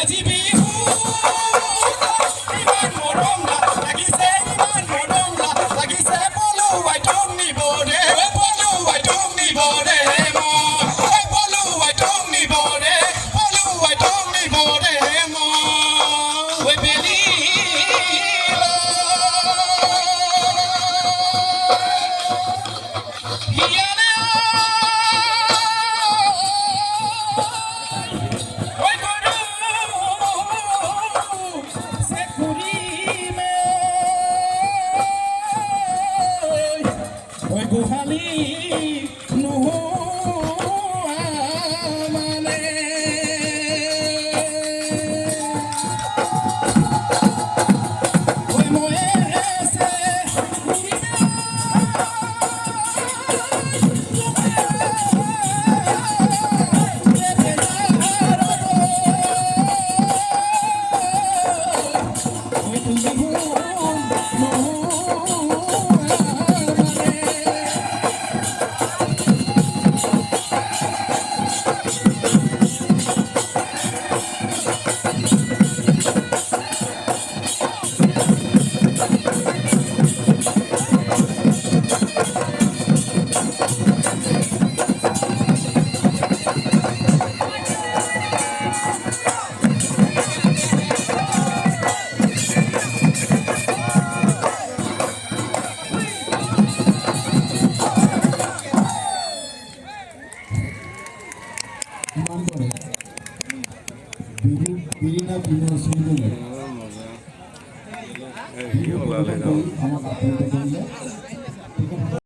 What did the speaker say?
আজি বিহু ইমান মৰম লাগিছে ইমান মৰম লাগিছে পলু আইটম নিব ৰে পলু আইটম নিব ৰে মই পলু আইটম নিব ৰে পলু আইটম নিব ৰে মই বেলি Buhali nuhu amane oi moese Bihu, Bihu, Bihu,